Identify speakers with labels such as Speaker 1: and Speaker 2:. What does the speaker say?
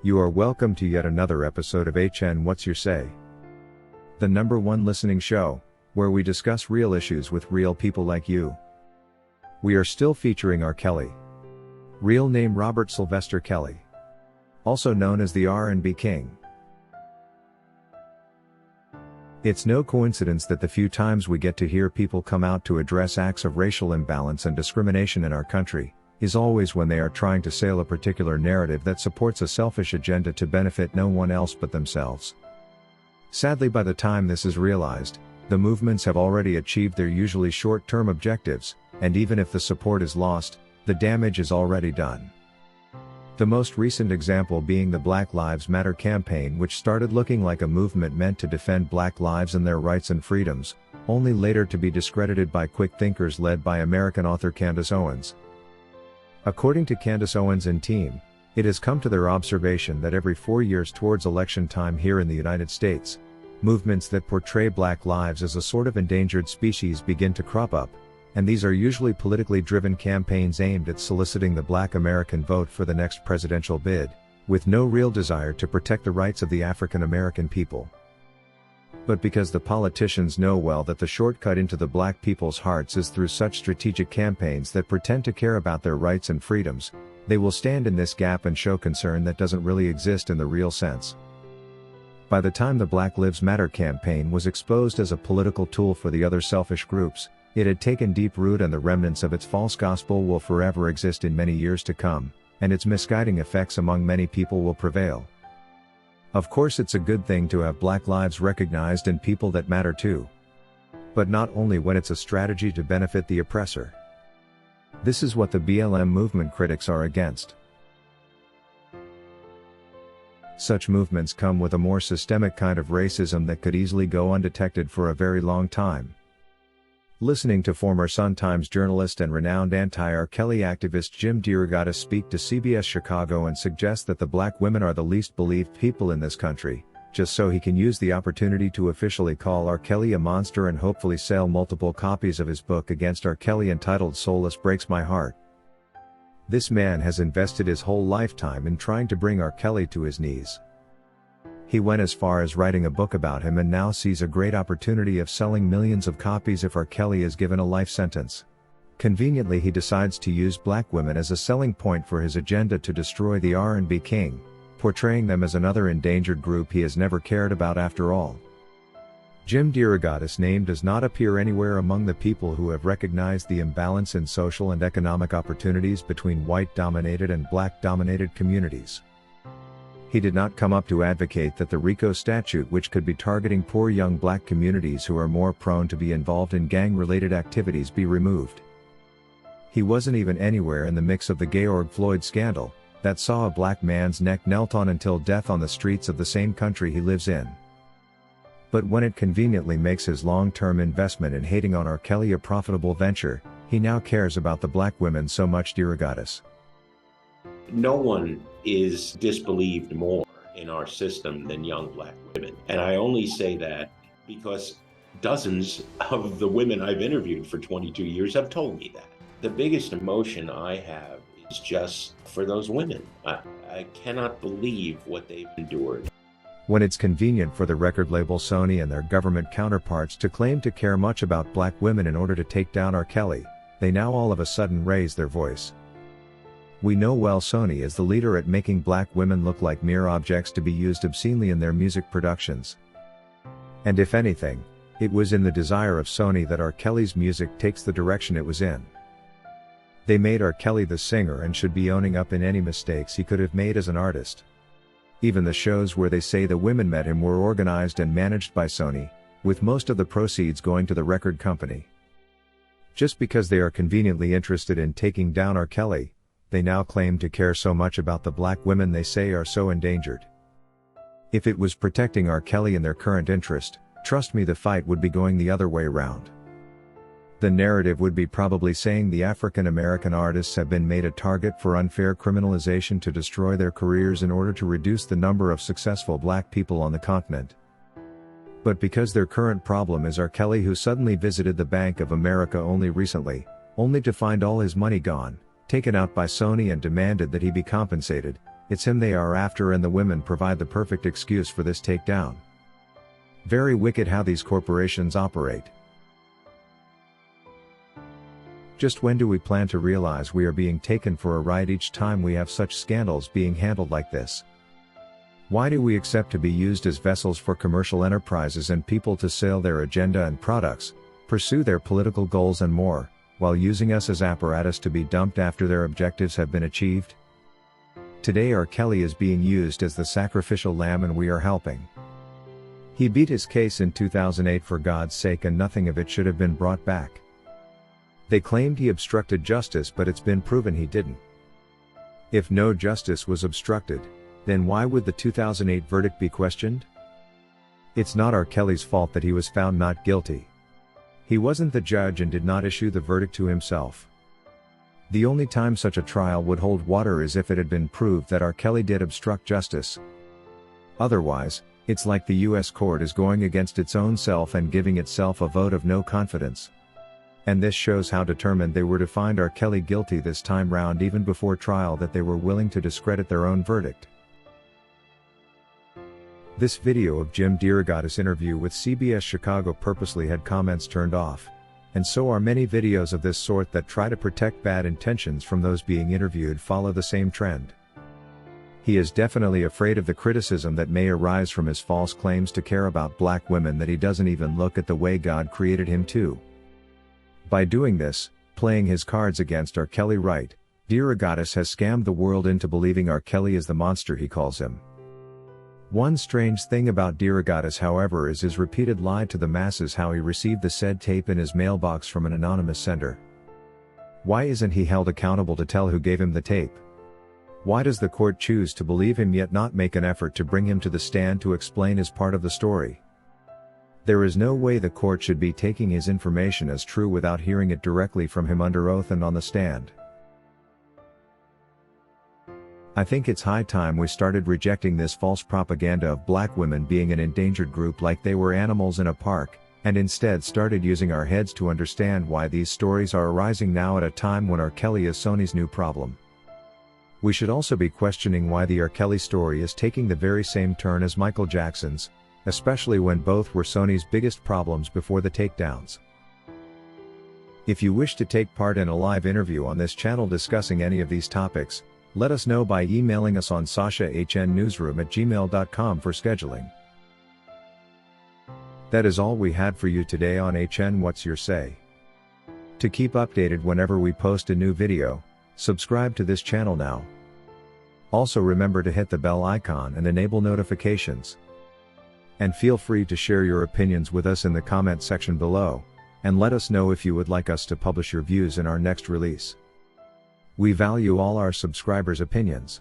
Speaker 1: You are welcome to yet another episode of HN What's Your Say? The #1 listening show, where we discuss real issues with real people like you. We are still featuring R. Kelly. Real name Robert Sylvester Kelly. Also known as the R&B King. It's no coincidence that the few times we get to hear people come out to address acts of racial imbalance and discrimination in our country, is always when they are trying to sail a particular narrative that supports a selfish agenda to benefit no one else but themselves. Sadly, by the time this is realized, the movements have already achieved their usually short-term objectives, and even if the support is lost, the damage is already done. The most recent example being the Black Lives Matter campaign, which started looking like a movement meant to defend black lives and their rights and freedoms, only later to be discredited by quick thinkers led by American author Candace Owens. According to Candace Owens and team, it has come to their observation that every 4 years towards election time here in the United States, movements that portray black lives as a sort of endangered species begin to crop up, and these are usually politically driven campaigns aimed at soliciting the black American vote for the next presidential bid, with no real desire to protect the rights of the African American people. But because the politicians know well that the shortcut into the black people's hearts is through such strategic campaigns that pretend to care about their rights and freedoms, they will stand in this gap and show concern that doesn't really exist in the real sense. By the time the Black Lives Matter campaign was exposed as a political tool for the other selfish groups, it had taken deep root, and the remnants of its false gospel will forever exist in many years to come, and its misguiding effects among many people will prevail. Of course, it's a good thing to have black lives recognized and people that matter too. But not only when it's a strategy to benefit the oppressor. This is what the BLM movement critics are against. Such movements come with a more systemic kind of racism that could easily go undetected for a very long time. Listening to former Sun-Times journalist and renowned anti-R. Kelly activist Jim Derogatis speak to CBS Chicago and suggest that the black women are the least believed people in this country, just so he can use the opportunity to officially call R. Kelly a monster and hopefully sell multiple copies of his book against R. Kelly entitled Soulless breaks my heart. This man has invested his whole lifetime in trying to bring R. Kelly to his knees. He went as far as writing a book about him and now sees a great opportunity of selling millions of copies if R. Kelly is given a life sentence. Conveniently, he decides to use black women as a selling point for his agenda to destroy the R&B king, portraying them as another endangered group he has never cared about after all. Jim Derogatis' name does not appear anywhere among the people who have recognized the imbalance in social and economic opportunities between white-dominated and black-dominated communities. He did not come up to advocate that the RICO statute, which could be targeting poor young black communities who are more prone to be involved in gang-related activities, be removed. He wasn't even anywhere in the mix of the George Floyd scandal, that saw a black man's neck knelt on until death on the streets of the same country he lives in. But when it conveniently makes his long-term investment in hating on R. Kelly a profitable venture, he now cares about the black women so much. Derogatis.
Speaker 2: No one is disbelieved more in our system than young black women. And I only say that because dozens of the women I've interviewed for 22 years have told me that. The biggest emotion I have is just for those women. I cannot believe what they've endured.
Speaker 1: When it's convenient for the record label Sony and their government counterparts to claim to care much about black women in order to take down R. Kelly, they now all of a sudden raise their voice. We know well Sony is the leader at making black women look like mere objects to be used obscenely in their music productions. And if anything, it was in the desire of Sony that R. Kelly's music takes the direction it was in. They made R. Kelly the singer and should be owning up in any mistakes he could have made as an artist. Even the shows where they say the women met him were organized and managed by Sony, with most of the proceeds going to the record company. Just because they are conveniently interested in taking down R. Kelly, they now claim to care so much about the black women they say are so endangered. If it was protecting R. Kelly in their current interest, trust me, the fight would be going the other way around. The narrative would be probably saying the African American artists have been made a target for unfair criminalization to destroy their careers in order to reduce the number of successful black people on the continent. But because their current problem is R. Kelly, who suddenly visited the Bank of America only recently, only to find all his money gone, taken out by Sony, and demanded that he be compensated, it's him they are after, and the women provide the perfect excuse for this takedown. Very wicked how these corporations operate. Just when do we plan to realize we are being taken for a ride each time we have such scandals being handled like this? Why do we accept to be used as vessels for commercial enterprises and people to sell their agenda and products, pursue their political goals and more, while using us as apparatus to be dumped after their objectives have been achieved? Today R. Kelly is being used as the sacrificial lamb and we are helping. He beat his case in 2008 for God's sake, and nothing of it should have been brought back. They claimed he obstructed justice, but it's been proven he didn't. If no justice was obstructed, then why would the 2008 verdict be questioned? It's not R. Kelly's fault that he was found not guilty. He wasn't the judge and did not issue the verdict to himself. The only time such a trial would hold water is if it had been proved that R. Kelly did obstruct justice. Otherwise, it's like the US court is going against its own self and giving itself a vote of no confidence. And this shows how determined they were to find R. Kelly guilty this time round, even before trial, that they were willing to discredit their own verdict. This video of Jim Derogatis' interview with CBS Chicago purposely had comments turned off, and so are many videos of this sort that try to protect bad intentions from those being interviewed follow the same trend. He is definitely afraid of the criticism that may arise from his false claims to care about black women that he doesn't even look at the way God created him to. By doing this, playing his cards against R. Kelly right, Derogatis has scammed the world into believing R. Kelly is the monster he calls him. One strange thing about Derogatis, however, is his repeated lie to the masses how he received the said tape in his mailbox from an anonymous sender. Why isn't he held accountable to tell who gave him the tape? Why does the court choose to believe him yet not make an effort to bring him to the stand to explain his part of the story? There is no way the court should be taking his information as true without hearing it directly from him under oath and on the stand. I think it's high time we started rejecting this false propaganda of black women being an endangered group like they were animals in a park, and instead started using our heads to understand why these stories are arising now at a time when R. Kelly is Sony's new problem. We should also be questioning why the R. Kelly story is taking the very same turn as Michael Jackson's, especially when both were Sony's biggest problems before the takedowns. If you wish to take part in a live interview on this channel discussing any of these topics, let us know by emailing us on sashahnnewsroom@gmail.com for scheduling. That is all we had for you today on HN What's Your Say? To keep updated whenever we post a new video, subscribe to this channel now. Also remember to hit the bell icon and enable notifications. And feel free to share your opinions with us in the comment section below, and let us know if you would like us to publish your views in our next release. We value all our subscribers' opinions.